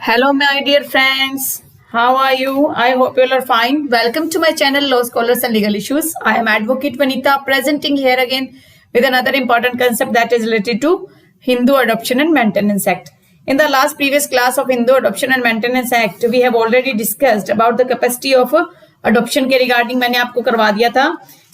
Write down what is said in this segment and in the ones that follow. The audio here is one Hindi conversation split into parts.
Hello, my dear friends. How are you? I hope you all are fine. Welcome to my channel, Law Scholars and Legal Issues. I am Advocate Vanita, presenting here again with another important concept that is related to Hindu Adoption and Maintenance Act. In the last previous class of Hindu Adoption and Maintenance Act, we have already discussed about the capacity of adoption के regarding मैंने आपको करवा दिया था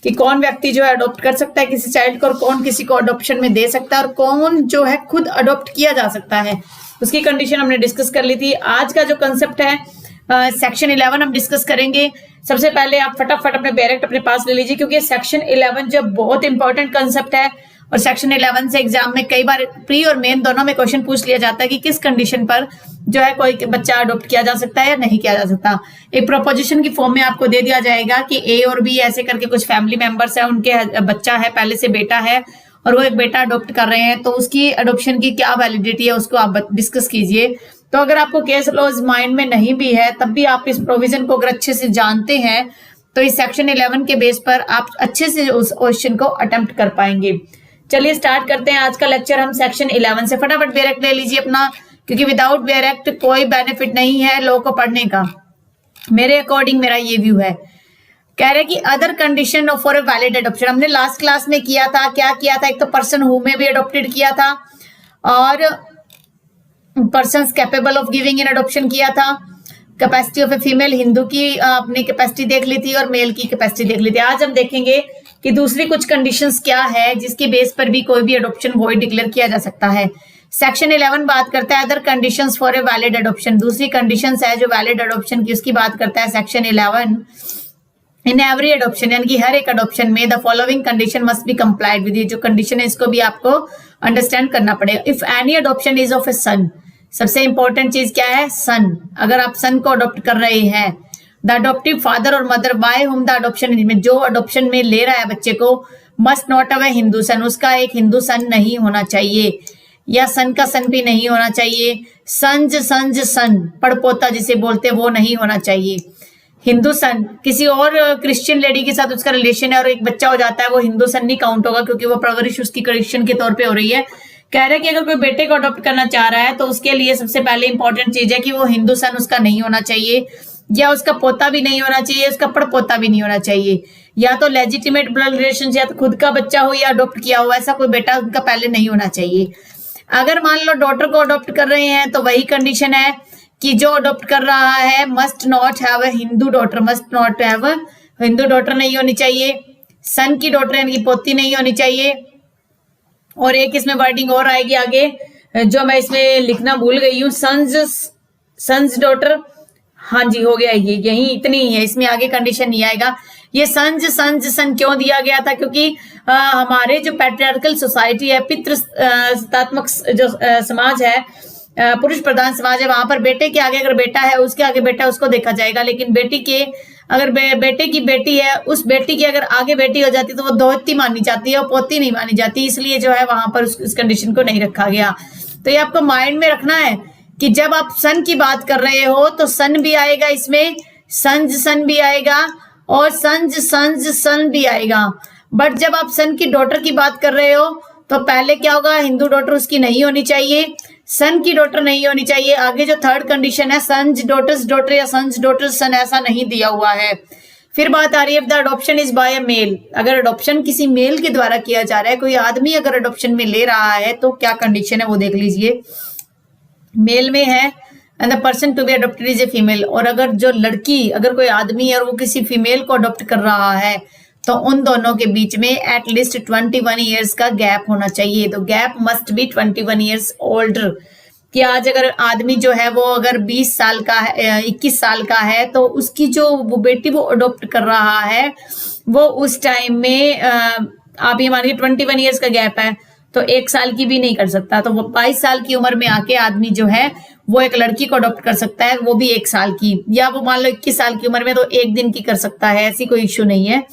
कि कौन व्यक्ति जो है अडॉप्ट कर सकता है किसी चाइल्ड को और कौन किसी को अडॉप्शन में दे सकता है और कौन जो है खुद अडॉप्ट किया जा सकता है, उसकी कंडीशन हमने डिस्कस कर ली थी। आज का जो कंसेप्ट है सेक्शन 11 हम डिस्कस करेंगे। सबसे पहले आप फटाफट अपने बैरेक्ट अपने पास ले लीजिए क्योंकि सेक्शन 11 जो बहुत इंपॉर्टेंट कंसेप्ट है और सेक्शन 11 से एग्जाम में कई बार प्री और मेन दोनों में क्वेश्चन पूछ लिया जाता है कि किस कंडीशन पर जो है कोई बच्चा अडॉप्ट किया जा सकता है या नहीं किया जा सकता। एक प्रोपोजिशन की फॉर्म में आपको दे दिया जाएगा कि ए और बी ऐसे करके कुछ फैमिली मेंबर्स है, उनके बच्चा है, पहले से बेटा है और वो एक बेटा अडॉप्ट कर रहे हैं, तो उसकी अडॉप्शन की क्या वैलिडिटी है उसको आप डिस्कस कीजिए। तो अगर आपको केस लॉज माइंड में नहीं भी है तब भी आप इस प्रोविजन को अगर अच्छे से जानते हैं तो इस सेक्शन 11 के बेस पर आप अच्छे से उस क्वेश्चन को अटेम्प्ट कर पाएंगे। चलिए स्टार्ट करते हैं आज का लेक्चर हम सेक्शन 11 से। फटाफट बैरेक्ट ले लीजिए अपना, क्योंकि विदाउट बैरेक्ट कोई बेनिफिट नहीं है लॉ को पढ़ने का। मेरे अकॉर्डिंग मेरा ये व्यू है। कह रहे कि other condition for a valid adoption हमने लास्ट क्लास में किया था। क्या किया था? एक तो पर्सन हु में भी अडॉप्टेड किया था और person capable of giving in adoption किया था। Capacity of a female, Hindu की अपनी कैपेसिटी देख ली थी और मेल की कैपेसिटी देख ली थी। आज हम देखेंगे कि दूसरी कुछ कंडीशंस क्या है जिसके बेस पर भी कोई भी अडॉप्शन वॉइड डिक्लेयर किया जा सकता है। सेक्शन 11 बात करता है other conditions for a valid adoption. दूसरी कंडीशंस है जो वैलिड अडॉप्शन की, उसकी बात करता है सेक्शन 11। इन एवरी अडॉप्शन यानी कि हर एक अडॉप्शन में the following condition must be complied with. ये जो कंडीशन है इसको भी आपको अंडरस्टैंड करना पड़ेगा। If any adoption is of a son, सबसे इंपॉर्टेंट चीज क्या है? सन। अगर आप सन को अडॉप्ट कर रहे हैं, द अडॉप्टिव फादर और mother by whom the adoption में जो अडॉप्शन में ले रहा है बच्चे को must not have a Hindu son, उसका एक हिंदू सन नहीं होना चाहिए या सन का सन भी नहीं होना चाहिए। संज संज सन, पड़पोता जिसे बोलते वो नहीं होना चाहिए। हिंदू सन किसी और क्रिश्चियन लेडी के साथ उसका रिलेशन है और एक बच्चा हो जाता है, वो हिंदू सन नहीं काउंट होगा क्योंकि वो परवरिश उसकी क्रिश्चियन के तौर पे हो रही है। कह रहे हैं कि अगर कोई बेटे को अडॉप्ट करना चाह रहा है तो उसके लिए सबसे पहले इंपॉर्टेंट चीज है कि वो हिंदू सन उसका नहीं होना चाहिए या उसका पोता भी नहीं होना चाहिए, उसका पड़पोता भी नहीं होना चाहिए। या तो लेजिटिमेट ब्लड रिलेशन या तो खुद का बच्चा हो या अडॉप्ट किया हो, ऐसा कोई बेटा उनका पहले नहीं होना चाहिए। अगर मान लो डॉटर को अडॉप्ट कर रहे हैं तो वही कंडीशन है कि जो अडॉप्ट कर रहा है must not have a Hindu daughter, must not have a Hindu daughter नहीं होनी चाहिए। सन की डॉटर यानी कि पोती नहीं होनी चाहिए। और एक इसमें वर्डिंग और आएगी आगे जो मैं इसमें लिखना भूल गई हूँ, सन्स डॉटर। हाँ जी, हो गया, ये यही इतनी ही है, इसमें आगे कंडीशन नहीं आएगा। ये सन क्यों दिया गया था? क्योंकि हमारे जो पैट्रियार्कल सोसाइटी है, पितृसत्तात्मक जो समाज है, पुरुष प्रधान समाज है, वहां पर बेटे के आगे अगर बेटा है उसके आगे बेटा उसको देखा जाएगा। लेकिन बेटी के अगर बेटे की बेटी है, उस बेटी की अगर आगे बेटी हो जाती है तो वो दोहती मानी जाती है और पोती नहीं मानी जाती, इसलिए जो है वहां पर उस कंडीशन को नहीं रखा गया। तो ये आपको माइंड में रखना है कि जब आप सन की बात कर रहे हो तो सन भी आएगा इसमें, संज सन भी आएगा और संज सन भी आएगा। बट जब आप सन की डॉटर की बात कर रहे हो तो पहले क्या होगा? हिंदू डॉटर उसकी नहीं होनी चाहिए, सन की डॉटर नहीं होनी चाहिए। आगे जो थर्ड कंडीशन है सन्स डॉटर्स डॉटर या सन्स डॉटर्स सन, ऐसा नहीं दिया हुआ है। फिर बात आ रही है the adoption is by a male. अगर अडॉप्शन किसी मेल के द्वारा किया जा रहा है, कोई आदमी अगर अडॉप्शन में ले रहा है तो क्या कंडीशन है वो देख लीजिए। मेल में है and the person to be adopted is a female. और अगर जो लड़की, अगर कोई आदमी है और वो किसी फीमेल को अडॉप्ट कर रहा है तो उन दोनों के बीच में एटलीस्ट 21 ईयर्स का गैप होना चाहिए। तो gap must be 21 years older. कि आज अगर आदमी जो है वो अगर 20 साल का है, 21 साल का है, तो उसकी जो वो बेटी वो अडॉप्ट कर रहा है वो उस टाइम में आप ये मानिए 21 ईयर्स का गैप है तो 1 साल की भी नहीं कर सकता। तो वो 22 साल की उम्र में आके आदमी जो है वो एक लड़की को अडॉप्ट कर सकता है, वो भी 1 साल की, या वो मान लो 21 साल की उम्र में तो 1 दिन की कर सकता है, ऐसी कोई इश्यू नहीं है।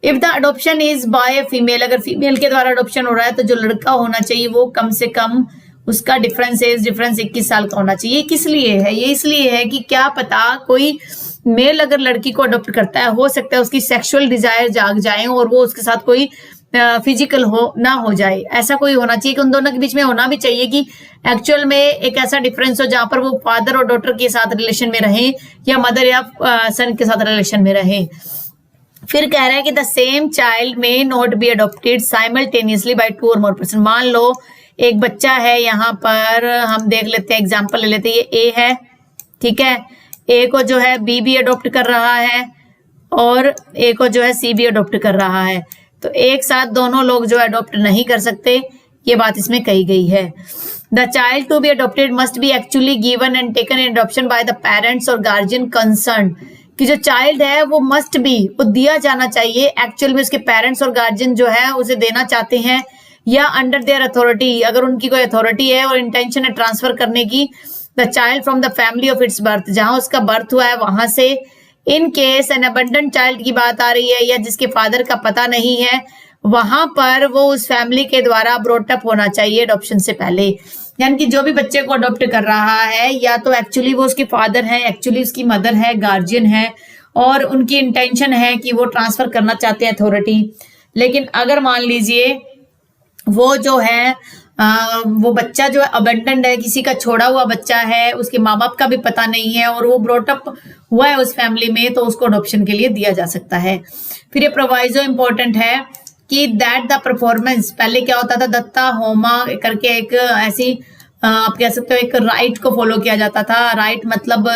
If the adoption is by female, अगर फीमेल के द्वारा अडॉप्शन हो रहा है तो जो लड़का होना चाहिए वो कम से कम उसका डिफरेंस 21 साल का होना चाहिए। किस लिए है? ये इसलिए है कि क्या पता कोई मेल अगर लड़की को अडॉप्ट करता है, हो सकता है उसकी सेक्सुअल डिजायर जाग जाए और वो उसके साथ कोई फिजिकल ना हो जाए, ऐसा कोई होना चाहिए कि उन दोनों के बीच में होना भी चाहिए कि एक्चुअल में एक ऐसा डिफरेंस हो जहां पर वो फादर और डॉटर के साथ रिलेशन में रहे या मदर या सन के साथ रिलेशन में रहे। फिर कह रहा है कि द सेम चाइल्ड में not be adopted simultaneously by 2 or more person. मान लो एक बच्चा है, यहाँ पर हम देख लेते हैं, एग्जाम्पल ले लेते हैं, ये ए है, ठीक है, ए को जो है बी भी अडॉप्ट कर रहा है और ए को जो है सी भी अडॉप्ट कर रहा है, तो एक साथ दोनों लोग जो अडॉप्ट नहीं कर सकते, ये बात इसमें कही गई है। The child to be adopted must be actually given and taken in adoption by the parents or guardian concern, कि जो चाइल्ड है वो मस्ट बी, वो दिया जाना चाहिए, एक्चुअल में उसके पेरेंट्स और गार्जियन जो है उसे देना चाहते हैं या अंडर देयर अथॉरिटी, अगर उनकी कोई अथॉरिटी है और इंटेंशन है ट्रांसफर करने की, the child from the family of its birth, जहां उसका बर्थ हुआ है वहां से। In case an abandoned child की बात आ रही है या जिसके फादर का पता नहीं है, वहां पर वो उस फैमिली के द्वारा ब्रॉटअप होना चाहिए अडॉप्शन से पहले। यानी कि जो भी बच्चे को अडॉप्ट कर रहा है या तो एक्चुअली वो उसके फादर है, एक्चुअली उसकी मदर है, गार्जियन है और उनकी इंटेंशन है कि वो ट्रांसफर करना चाहते हैं अथॉरिटी। लेकिन अगर मान लीजिए वो जो है वो बच्चा जो है अबंडन्ड है, किसी का छोड़ा हुआ बच्चा है, उसके माँ बाप का भी पता नहीं है और वो ब्रॉटअप हुआ है उस फैमिली में, तो उसको अडॉप्शन के लिए दिया जा सकता है। फिर ये प्रोवाइजो इंपॉर्टेंट है कि दैट द परफॉर्मेंस, पहले क्या होता था, दत्ता होमा करके एक ऐसी आप कह सकते हो एक राइट को फॉलो किया जाता था। राइट मतलब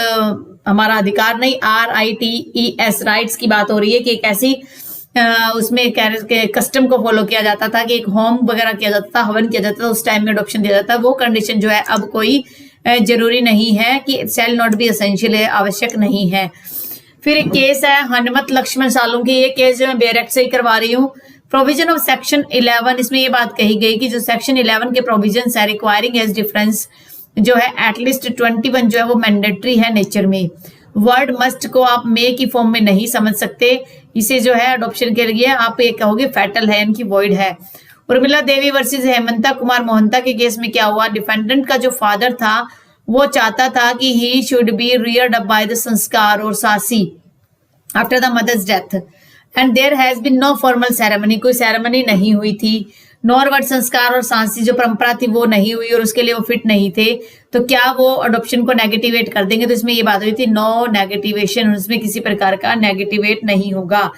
हमारा अधिकार नहीं, RITES, राइट्स की बात हो रही है कि एक ऐसी उसमें कस्टम को फॉलो किया जाता था कि एक होम वगैरह किया जाता था, हवन किया जाता था, उस टाइम में अडॉप्शन दिया जाता था। वो कंडीशन जो है अब कोई जरूरी नहीं है कि शैल नॉट बी एसेंशियल है, आवश्यक नहीं है। फिर एक केस है हनुमत लक्ष्मण सालुंकी, ये केस जो मैं बेरेक्ट से ही करवा रही हूँ। प्रोविजन ऑफ सेक्शन 11, इसमें ये बात कही गई कि जो सेक्शन 11 के प्रोविजन है रिक्वायरिंग एज डिफरेंस जो है एटलीस्ट 21 जो है वो मैंडेटरी है नेचर में। वर्ड मस्ट को आप मे की फॉर्म में नहीं समझ सकते, इसे जो है अडॉप्शन के लिए आप ये कहोगे फैटल है, इनकी वॉइड है। उर्मिला देवी वर्सेस हेमंता कुमार मोहंता के केस में क्या हुआ, डिफेंडेंट का जो फादर था वो चाहता था कि he should be reared up by the sanskar और सासी after the mother's death and there has been no formal ceremony, कोई सेरेमनी नहीं हुई थी, नॉर वर्ड संस्कार और सांसी जो परंपरा थी वो नहीं हुई और उसके लिए वो फिट नहीं थे, तो क्या वो अडॉप्शन को नेगेटिवेट कर देंगे। तो इसमें ये बात हुई थी नो नेगेटिवेशन, उसमें किसी प्रकार का नेगेटिवेट नहीं होगा।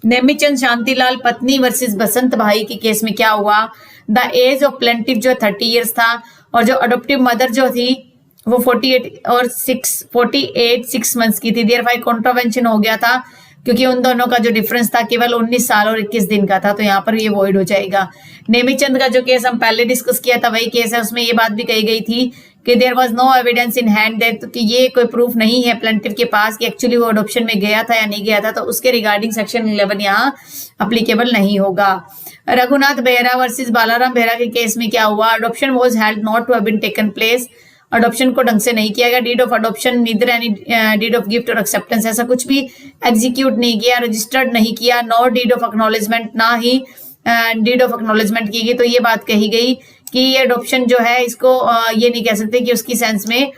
नेमीचंद शांतिलाल पत्नी वर्सेस बसंत भाई के केस में क्या हुआ, द एज ऑफ प्लेंटिव जो 30 ईयर्स था और जो अडॉप्टिव मदर जो थी वो 48 6 मंथ्स की थी। देयरफॉर कॉन्ट्रावेंशन हो गया था क्योंकि उन दोनों का जो डिफरेंस था केवल 19 साल और 21 दिन का था, तो यहाँ पर ये वॉइड हो जाएगा। नेमीचंद का जो केस हम पहले डिस्कस किया था वही केस है, उसमें ये बात भी कही गई थी कि there was no evidence in hand that, कि ये कोई प्रूफ नहीं है प्लेंटिव के पास कि एक्चुअली वो अडॉप्शन में गया था या नहीं गया था, तो उसके रिगार्डिंग सेक्शन 11 यहाँ अप्लीकेबल नहीं होगा। रघुनाथ बेहरा वर्सेस बालाराम बेहरा के केस में क्या हुआ, adoption was held not to have been taken place, adoption को ढंग से नहीं किया गया। Deed of adoption neither any deed of gift or acceptance, ऐसा कुछ भी एग्जीक्यूट नहीं किया, रजिस्टर्ड नहीं किया, नॉर डीड ऑफ एक्नॉलेजमेंट, ना ही डीड ऑफ एक्नॉलेजमेंट की गई। तो ये बात कही गई कि ये अडॉप्शन जो है इसको ये नहीं कह सकते कि उसकी सेंस में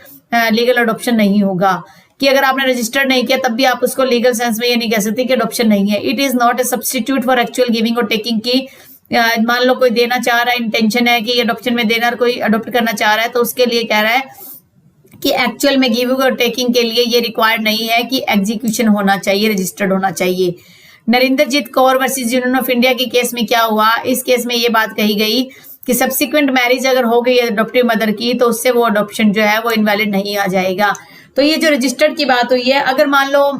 लीगल अडॉप्शन नहीं होगा, कि अगर आपने रजिस्टर्ड नहीं किया तब भी आप उसको लीगल सेंस में ये नहीं कह सकते कि अडॉप्शन नहीं है। It is not a substitute for actual giving और टेकिंग, की मान लो कोई देना चाह रहा है, इंटेंशन है कि अडॉप्शन में देना और कोई अडॉप्ट करना चाह रहा है, तो उसके लिए कह रहा है कि एक्चुअल में गिविंग और टेकिंग के लिए ये रिक्वायर्ड नहीं है कि एग्जीक्यूशन होना चाहिए, रजिस्टर्ड होना चाहिए। Narendrajit Kaur versus union of India के केस में क्या हुआ, इस केस में ये बात कही गई कि सब्सिक्वेंट मैरिज अगर हो गई है अडॉप्टिव मदर की तो उससे वो अडॉप्शन जो है वो इनवैलिड नहीं आ जाएगा। तो ये जो रजिस्टर्ड की बात हुई है, अगर मान लो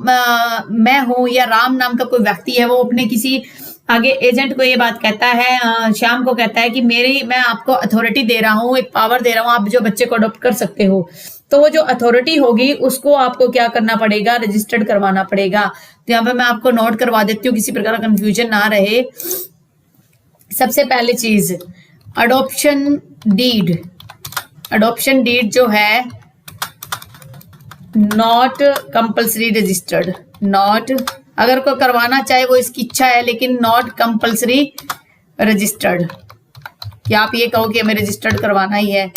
मैं हूं या राम नाम का कोई व्यक्ति है, वो अपने किसी आगे एजेंट को ये बात कहता है, श्याम को कहता है कि मैं आपको अथॉरिटी दे रहा हूँ, एक पावर दे रहा हूँ, आप जो बच्चे को अडॉप्ट कर सकते हो, तो वो जो अथॉरिटी होगी उसको आपको क्या करना पड़ेगा, रजिस्टर्ड करवाना पड़ेगा। तो यहाँ पे मैं आपको नोट करवा देती हूँ किसी प्रकार का कंफ्यूजन ना रहे। सबसे पहली चीज अडॉप्शन डीड जो है नॉट कंपल्सरी रजिस्टर्ड, नॉट, अगर कोई करवाना चाहे वो इसकी इच्छा है लेकिन नॉट कंपल्सरी रजिस्टर्ड, या आप ये कहो कि हमें रजिस्टर्ड करवाना ही है,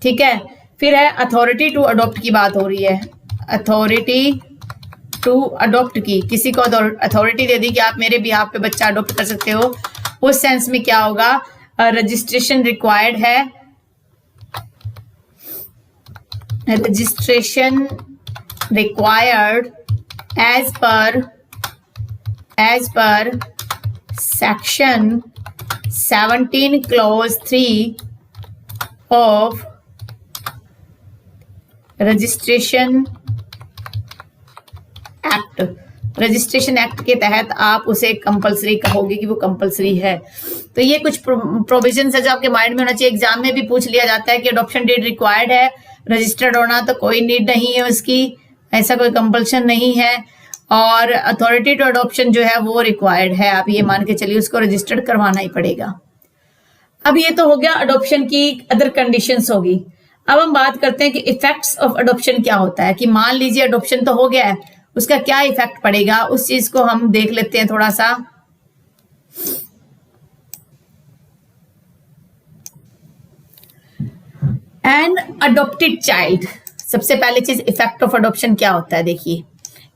ठीक है। फिर है अथॉरिटी टू अडॉप्ट की बात हो रही है, अथॉरिटी टू अडॉप्ट की, किसी को अथॉरिटी दे दी कि आप मेरे बिहाफ पे बच्चा अडॉप्ट कर सकते हो, उस सेंस में क्या होगा, रजिस्ट्रेशन रिक्वायर्ड है, registration required as per section 17 clause 3 of registration act के तहत आप उसे कंपलसरी कहोगे कि वो कंपलसरी है। तो ये कुछ प्रोविजन है जो आपके माइंड में होना चाहिए। एग्जाम में भी पूछ लिया जाता है कि अडॉप्शन डेट रिक्वायर्ड है, रजिस्टर्ड होना तो कोई नीड नहीं है उसकी, ऐसा कोई कंपल्शन नहीं है, और अथॉरिटी टू अडॉप्शन जो है वो रिक्वायर्ड है, आप ये मान के चलिए उसको रजिस्टर्ड करवाना ही पड़ेगा। अब ये तो हो गया अडॉप्शन की अदर कंडीशंस होगी। अब हम बात करते हैं कि इफेक्ट्स ऑफ अडॉप्शन क्या होता है, कि मान लीजिए अडॉप्शन तो हो गया है, उसका क्या इफेक्ट पड़ेगा, उस चीज को हम देख लेते हैं थोड़ा सा। एन अडॉप्टेड चाइल्ड, सबसे पहले चीज इफेक्ट ऑफ अडॉप्शन क्या होता है, देखिए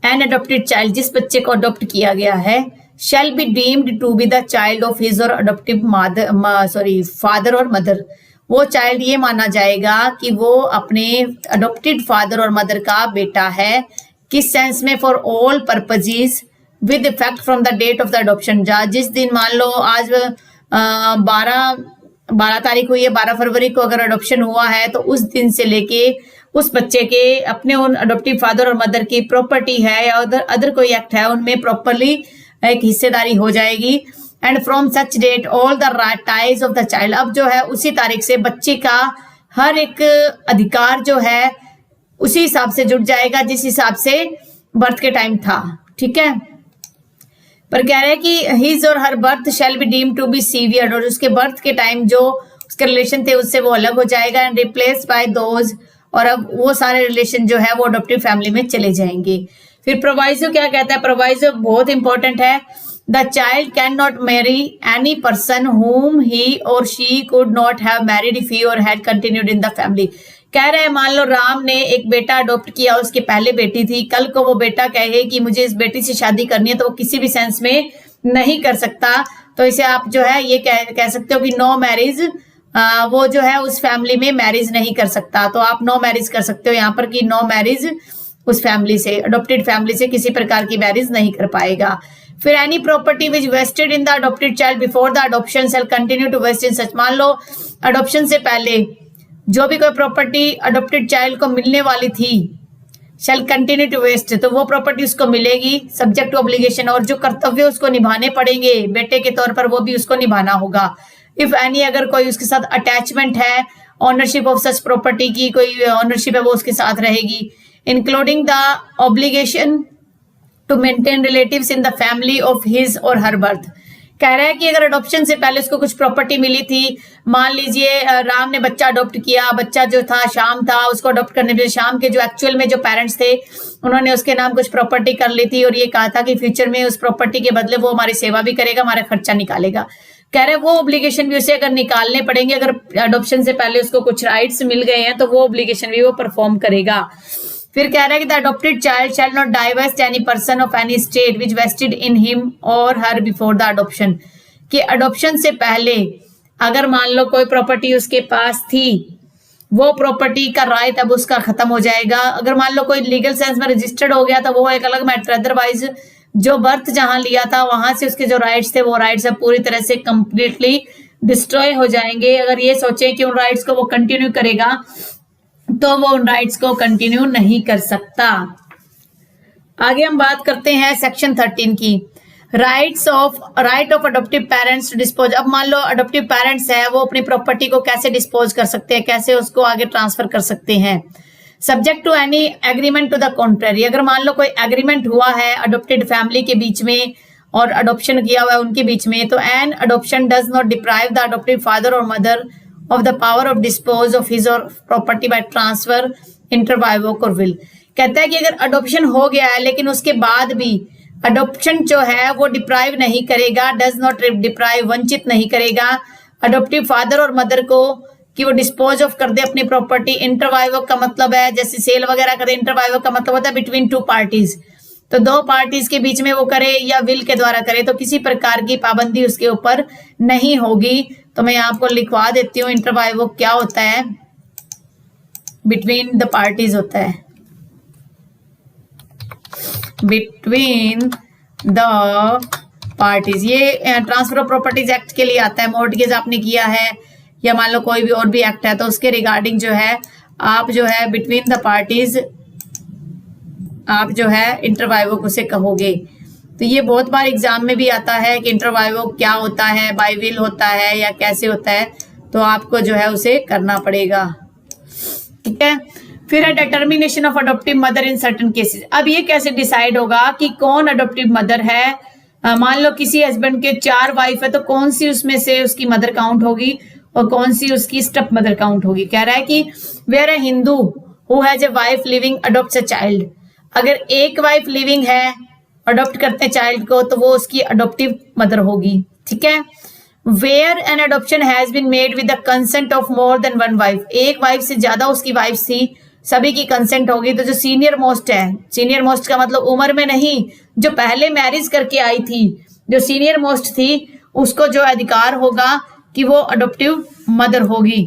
एन अडॉप्टेड चाइल्ड, जिस बच्चे को अडॉप्ट किया गया है, shall be deemed to be the child of his or adoptive father और मदर। वो चाइल्ड ये माना जाएगा कि वो अपने अडॉप्टेड फादर और मदर का बेटा है। किस सेंस में, for all purposes with effect from the date of the adoption. जिस दिन मान लो आज 12 तारीख हुई है, 12 फरवरी को अगर अडॉप्शन हुआ है, तो उस दिन से लेके उस बच्चे के अपने उन अडॉप्टिव फादर और मदर की प्रॉपर्टी है या अदर कोई एक्ट है उनमें प्रॉपरली एक हिस्सेदारी हो जाएगी। And from such date all the ties of the child, अब जो है उसी तारीख से बच्चे का हर एक अधिकार जो है उसी हिसाब से जुड़ जाएगा जिस हिसाब से बर्थ के टाइम था, ठीक है। पर कह रहे हैं कि हिज और her birth shall be deemed to be severe, और उसके बर्थ के टाइम जो उसके रिलेशन थे उससे वो अलग हो जाएगा। एंड रिप्लेस बाय दोज, और अब वो सारे रिलेशन जो है वो अडॉप्टिव फैमिली में चले जाएंगे। फिर प्रोवाइजो क्या कहता है, प्रोवाइजो बहुत इंपॉर्टेंट है। The child can not marry any person whom he or she could not have married if he or had continued in the family। कह रहे हैं मान लो राम ने एक बेटा अडॉप्ट किया, उसकी पहले बेटी थी, कल को वो बेटा कहे कि मुझे इस बेटी से शादी करनी है, तो वो किसी भी सेंस में नहीं कर सकता। तो इसे आप जो है ये कह सकते हो कि नो मैरिज, वो जो है उस फैमिली में मैरिज नहीं कर सकता। तो आप नो मैरिज कर सकते हो यहाँ पर कि नो मैरिज उस फैमिली से, अडॉप्टेड फैमिली से किसी प्रकार की मैरिज नहीं कर पाएगा। फिर any property which vested in the adopted child before the adoption shall continue to vest in such. मान लो अडॉप्शन से पहले जो भी कोई प्रॉपर्टी अडॉप्टेड चाइल्ड को मिलने वाली थी, शैल कंटिन्यू टू वेस्ट, तो वो प्रॉपर्टी उसको मिलेगी सब्जेक्ट टू ऑब्लिगेशन, और जो कर्तव्य उसको निभाने पड़ेंगे बेटे के तौर पर वो भी उसको निभाना होगा। इफ एनी, अगर कोई उसके साथ अटैचमेंट है, ऑनरशिप ऑफ सच प्रॉपर्टी की कोई ऑनरशिप है वो उसके साथ रहेगी, including the obligation to maintain relatives in the family of his और हर बर्थ। कह रहा है कि अगर अडॉप्शन से पहले उसको कुछ प्रॉपर्टी मिली थी, मान लीजिए राम ने बच्चा अडॉप्ट किया, बच्चा जो था श्याम था, उसको अडॉप्ट करने में श्याम के जो एक्चुअल में जो पेरेंट्स थे उन्होंने उसके नाम कुछ प्रॉपर्टी कर ली थी और ये कहा था कि फ्यूचर में उस प्रॉपर्टी के बदले वो हमारी सेवा भी करेगा, हमारा खर्चा निकालेगा। कह रहे वो ऑब्लिगेशन भी उसे अगर निकालने पड़ेंगे, अगर अडॉप्शन से पहले उसको कुछ राइट्स मिल गए हैं तो वो ऑब्लिगेशन भी वो परफॉर्म करेगा। फिर कह रहा है कि the adopted child shall not divest any person of any estate which vested in him or her before the adoption, कि अडॉप्शन से पहले अगर मान लो कोई प्रॉपर्टी उसके पास थी, वो प्रॉपर्टी का राइट अब उसका खत्म हो जाएगा। अगर मान लो कोई लीगल सेंस में रजिस्टर्ड हो गया तो वो एक अलग मैटर, अदरवाइज जो बर्थ जहां लिया था वहां से उसके जो राइट्स थे वो राइट्स अब पूरी तरह से कंप्लीटली डिस्ट्रॉय हो जाएंगे। अगर ये सोचे कि उन राइट्स को वो कंटिन्यू करेगा तो वो उन राइट्स को कंटिन्यू नहीं कर सकता। आगे हम बात करते हैं सेक्शन 13 की, right of adoptive parents to dispose. अब मान लो अडॉप्टिव पेरेंट्स है, वो अपनी प्रॉपर्टी को कैसे डिस्पोज कर सकते हैं, कैसे उसको आगे ट्रांसफर कर सकते हैं, subject to any agreement to the contrary. अगर मान लो कोई एग्रीमेंट हुआ है अडॉप्टेड फैमिली के बीच में और अडॉप्शन किया हुआ है उनके बीच में, तो an adoption does not deprive the adoptive father और mother of the power of dispose of his और प्रॉपर्टी बाय ट्रांसफर, इंटरवाइवोक और विल। कहता है कि अगर अडॉप्शन हो गया है लेकिन उसके बाद भी अडॉप्शन जो है वो डिप्राइव नहीं करेगा, डज नॉट डिप्राइव, वंचित नहीं करेगा अडॉप्टिव फादर और मदर को कि वो डिस्पोज ऑफ कर दे अपनी प्रॉपर्टी। इंटरवाइवोक का मतलब है जैसे सेल वगैरह करे, इंटरवाइवोक का मतलब होता है बिटवीन टू पार्टीज। तो दो पार्टीज के बीच में वो करे या विल के द्वारा करे तो किसी प्रकार की पाबंदी उसके ऊपर नहीं होगी। तो मैं आपको लिखवा देती हूँ, इंटर वाइवो क्या होता है, बिटवीन द पार्टीज होता है, बिटवीन द पार्टीज। ये ट्रांसफर ऑफ प्रॉपर्टीज एक्ट के लिए आता है। मॉर्टगेज आपने किया है या मान लो कोई भी और भी एक्ट है तो उसके रिगार्डिंग जो है आप जो है बिटवीन द पार्टीज आप जो है इंटर वाइवो को से कहोगे। तो ये बहुत बार एग्जाम में भी आता है कि इंटर वाइवो क्या होता है, बाय विल होता है या कैसे होता है, तो आपको जो है उसे करना पड़ेगा। ठीक है, फिर है determination of adoptive mother in certain cases. अब ये कैसे डिसाइड होगा कि कौन अडॉप्टिव मदर है। मान लो किसी हस्बैंड के 4 वाइफ है तो कौन सी उसमें से उसकी मदर काउंट होगी और कौन सी उसकी स्टेप मदर काउंट होगी। कह रहा है कि where a Hindu who has a wife living adopts a child, अगर एक वाइफ लिविंग है अडॉप्ट करते हैं चाइल्ड को तो वो उसकी अडॉप्टिव मदर होगी। ठीक है, where an adoption has been made with the consent of more than one wife, एक वाइफ से ज्यादा उसकी वाइफ थी, सभी की कंसेंट होगी। तो जो सीनियर मोस्ट है, सीनियर मोस्ट का मतलब उम्र में नहीं, जो पहले मैरिज करके आई थी, जो सीनियर मोस्ट थी उसको जो अधिकार होगा कि वो अडॉप्टिव मदर होगी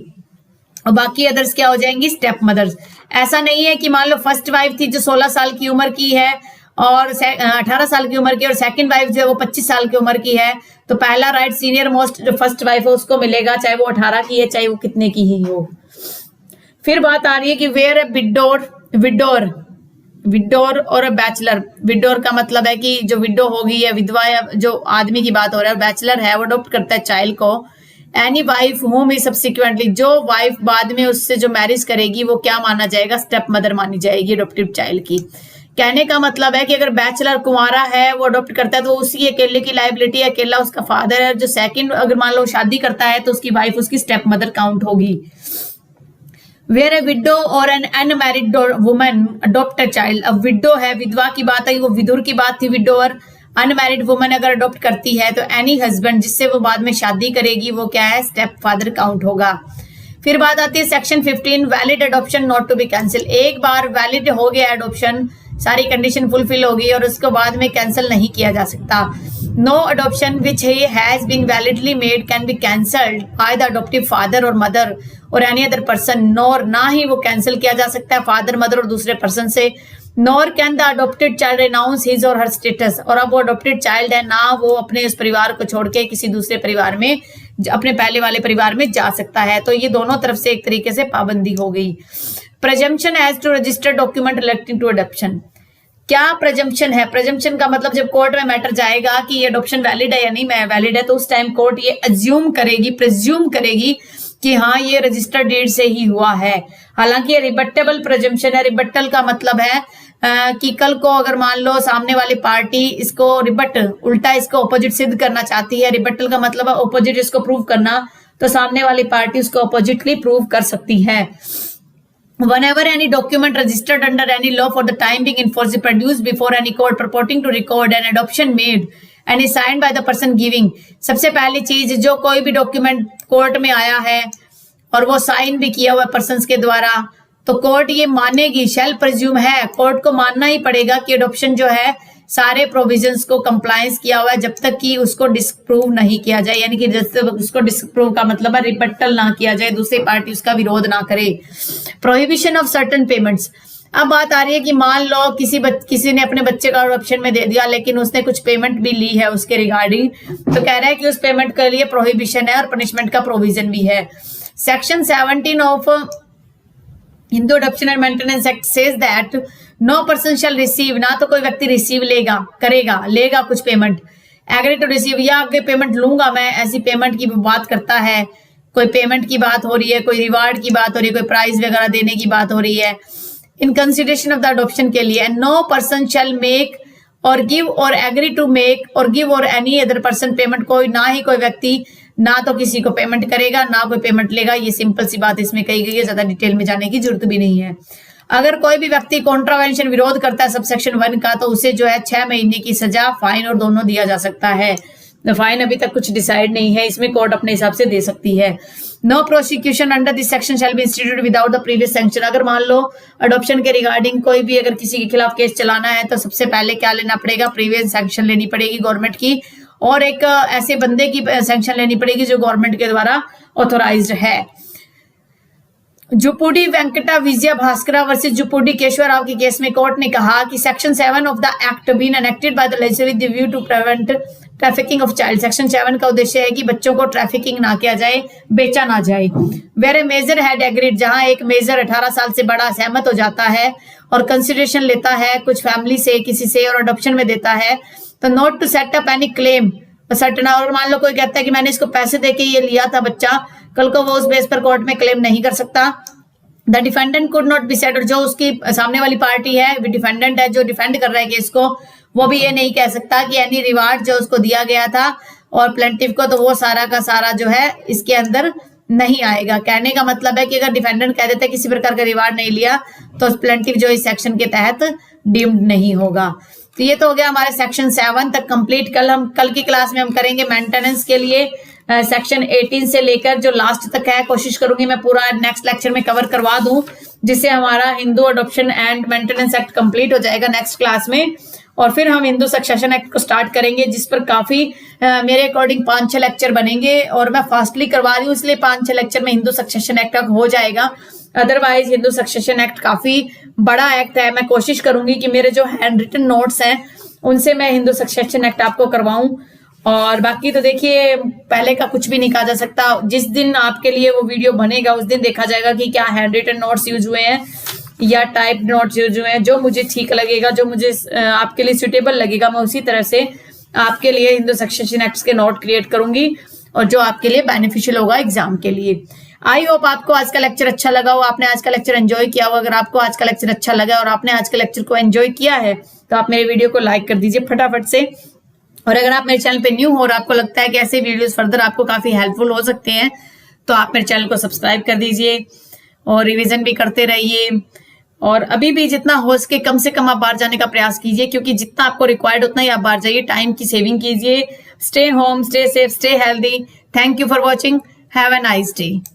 और बाकी अदर्स क्या हो जाएंगी, स्टेप मदर्स। ऐसा नहीं है कि मान लो फर्स्ट वाइफ थी जो 16 साल की उम्र की है और 18 साल की उम्र की और सेकंड वाइफ जो है वो 25 साल की उम्र की है, तो पहला राइट सीनियर मोस्ट जो फर्स्ट वाइफ है उसको मिलेगा, चाहे वो 18 की है चाहे वो कितने की ही हो। फिर बात आ रही है कि वेयर ए विडोर और अ बैचलर। विडोर का मतलब है कि जो विडो होगी या विधवा या जो आदमी की बात हो रहा है, बैचलर है वो अडॉप्ट करता है चाइल्ड को। एनी वाइफ होम ही सब्सिक्वेंटली, जो वाइफ बाद में उससे जो मैरिज करेगी वो क्या माना जाएगा, स्टेप मदर मानी जाएगी अडॉप्टिव चाइल्ड की। कहने का मतलब है कि अगर बैचलर कुंवारा है वो अडॉप्ट करता है तो उसकी अकेले की लाइबिलिटी, अकेला उसका फादर है। जो सेकंड अगर मान लो शादी करता है तो उसकी वाइफ उसकी स्टेप मदर काउंट होगी। Where a widow or an unmarried woman adopt a child, अब विडो है, विधवा की बात आई, वो विदुर की बात थी। विडोअर अनमैरिड वुमन अगर अडॉप्ट करती है तो एनी हस्बैंड जिससे वो बाद में शादी करेगी वो क्या है, स्टेप फादर काउंट होगा। फिर बात आती है section 15, valid adoption not to be cancel. एक बार वैलिड हो गया एडॉप्शन, सारी कंडीशन फुलफिल होगी और उसको बाद में कैंसिल नहीं किया जा सकता। No adoption which has been validly made can be cancelled by the adoptive father और mother or any other person, nor ना ही वो कैंसिल किया जा सकता है फादर मदर और दूसरे पर्सन से। Nor can the adopted child renounce his और हर स्टेटस, और अब वो अडॉप्टेड चाइल्ड है ना वो अपने उस परिवार को छोड़ के किसी दूसरे परिवार में, अपने पहले वाले परिवार में जा सकता है। तो ये दोनों तरफ से एक तरीके से पाबंदी हो गई। Presumption as to registered document relating to adoption. क्या प्रेजम्पशन है, प्रेजम्पशन का मतलब जब कोर्ट में मैटर जाएगा कि ये अडॉप्शन वैलिड है या नहीं वैलिड है तो उस टाइम कोर्ट ये अज्यूम करेगी, प्रिज्यूम करेगी कि हाँ ये रजिस्टर्ड डेट से ही हुआ है। हालांकि ये रिबट्टेबल प्रेजम्पशन है। रिबट्टल का मतलब है कि कल को अगर मान लो सामने वाली पार्टी इसको उल्टा इसको ऑपोजिट सिद्ध करना चाहती है, रिबट्टल का मतलब है ऑपोजिट इसको प्रूव करना, तो सामने वाली पार्टी उसको ऑपोजिटली प्रूव कर सकती है। Whenever any document registered under any law for the time being enforced produced before any court purporting to record an adoption made and is signed by the person giving, सबसे पहली चीज जो कोई भी डॉक्यूमेंट कोर्ट में आया है और वो साइन भी किया हुआ पर्सन के द्वारा तो कोर्ट ये मानेगी, शेल प्रिज्यूम है, कोर्ट को मानना ही पड़ेगा कि अडॉप्शन जो है सारे प्रोविजंस को कंप्लायंस किया हुआ है जब तक कि उसको डिस्प्रूव नहीं किया जाए, यानी कि जब तक उसको डिस्प्रूव का मतलब है रिबट्टल ना किया जाए, दूसरी पार्टी उसका विरोध ना करे। Prohibition of certain payments. अब बात आ रही है कि मान लो किसी ने अपने बच्चे का अडॉप्शन में दे दिया लेकिन उसने कुछ पेमेंट भी ली है उसके रिगार्डिंग, तो कह रहा है कि उस पेमेंट के लिए प्रोहिबिशन है और पनिशमेंट का प्रोविजन भी है। Section 17 of Hindu adoption and maintenance act says that no person shall receive, ना तो कोई व्यक्ति रिसीव लेगा कुछ पेमेंट, एग्री टू रिसीव या आगे पेमेंट लूंगा मैं, ऐसी पेमेंट की बात करता है, कोई पेमेंट की बात हो रही है, कोई रिवार्ड की बात हो रही है, कोई प्राइज वगैरह देने की बात हो रही है in consideration of the adoption के लिए। नो पर्सन शैल मेक और गिव और एग्री टू मेक और गिव और एनी अदर पर्सन पेमेंट, कोई ना ही कोई व्यक्ति ना तो किसी को पेमेंट करेगा ना कोई पेमेंट लेगा। ये सिंपल सी बात इसमें कही गई है, ज्यादा डिटेल में जाने की जरूरत भी नहीं है। अगर कोई भी व्यक्ति कॉन्ट्रावेंशन विरोध करता है सबसेक्शन 1 का तो उसे जो है 6 महीने की सजा, फाइन और दोनों दिया जा सकता है। फाइन अभी तक कुछ डिसाइड नहीं है, इसमें कोर्ट अपने हिसाब से दे सकती है। No prosecution under this section shall be instituted without the previous sanction. अगर मान लो अडॉप्शन के रिगार्डिंग कोई भी अगर किसी के खिलाफ केस चलाना है तो सबसे पहले क्या लेना पड़ेगा, प्रीवियस सैंक्शन लेनी पड़ेगी गवर्नमेंट की, और एक ऐसे बंदे की सैंक्शन लेनी पड़ेगी जो गवर्नमेंट के द्वारा ऑथोराइज्ड है। जुपुडी वेंकटा विजय भास्करा वर्सेस जुपुडी केशव राव के केस में कोर्ट ने कहा कि section 7 of the act been enacted by the legislature with the view to prevent trafficking of child. Section 7 का उद्देश्य है कि बच्चों को ट्रैफिकिंग ना किया जाए, बेचा ना जाए। Where a major had agreed, जहां एक मेजर 18 साल से बड़ा सहमत हो जाता है और कंसिडरेशन लेता है कुछ फैमिली से, किसी से, और अडॉप्शन में देता है, तो not to set up any claim certain. और मान लो कोई कहता है कि मैंने इसको पैसे देके ये लिया था बच्चा, कल को वो उस बेस पर कोर्ट में क्लेम नहीं कर सकता। The defendant could not be set, और जो उसकी सामने वाली पार्टी है, डिफेंडेंट है जो डिफेंड कर रहा है केस को, वो भी ये नहीं कह सकता कि एनी रिवार्ड जो उसको दिया गया था और प्लेंटिफ को, तो वो सारा का सारा जो है इसके अंदर नहीं आएगा। कहने का मतलब है कि अगर डिफेंडेंट कह देता है किसी प्रकार का रिवार्ड नहीं लिया तो प्लेंटिफ जो इस सेक्शन के तहत डीम्ड नहीं होगा। तो ये तो हो गया हमारे सेक्शन 7 तक कंप्लीट। कल की क्लास में हम करेंगे मेंटेनेंस के लिए सेक्शन 18 से लेकर जो लास्ट तक है। कोशिश करूंगी मैं पूरा नेक्स्ट लेक्चर में कवर करवा दूं, जिससे हमारा Hindu adoption and maintenance act complete हो जाएगा नेक्स्ट क्लास में। और फिर हम हिंदू सक्सेशन एक्ट को स्टार्ट करेंगे, जिस पर काफी मेरे अकॉर्डिंग 5-6 लेक्चर बनेंगे, और मैं फास्टली करवा रही हूँ इसलिए 5-6 लेक्चर में हिंदू सक्सेशन एक्ट तक हो जाएगा। अदरवाइज हिंदू सक्सेशन एक्ट काफी बड़ा एक्ट है। मैं कोशिश करूंगी कि मेरे जो हैंड रिटन नोट्स हैं उनसे मैं हिंदू सक्सेशन एक्ट आपको करवाऊं। और बाकी तो देखिए पहले का कुछ भी नहीं कहा जा सकता। जिस दिन आपके लिए वो वीडियो बनेगा उस दिन देखा जाएगा कि क्या हैंड रिटन नोट्स यूज हुए हैं या टाइप नोट्स यूज हुए हैं। जो मुझे ठीक लगेगा, जो मुझे आपके लिए सुटेबल लगेगा, मैं उसी तरह से आपके लिए हिंदू सक्सेशन एक्ट के नोट क्रिएट करूंगी, और जो आपके लिए बेनिफिशियल होगा एग्जाम के लिए। आई होप आपको आज का लेक्चर अच्छा लगा हो, आपने आज का लेक्चर एंजॉय किया हो। अगर आपको आज का लेक्चर अच्छा लगा और आपने आज के लेक्चर को एंजॉय किया है तो आप मेरे वीडियो को लाइक कर दीजिए फटाफट से। और अगर आप मेरे चैनल पे न्यू हो और आपको लगता है कि ऐसे वीडियोस फर्दर आपको काफी हेल्पफुल हो सकते हैं तो आप मेरे चैनल को सब्सक्राइब कर दीजिए और रिवीजन भी करते रहिए। और अभी भी जितना हो सके कम से कम आप बाहर जाने का प्रयास कीजिए, क्योंकि जितना आपको रिक्वायर्ड उतना ही आप बाहर जाइए। टाइम की सेविंग कीजिए। Stay home, stay safe, stay healthy. Thank you for watching. Have a nice day.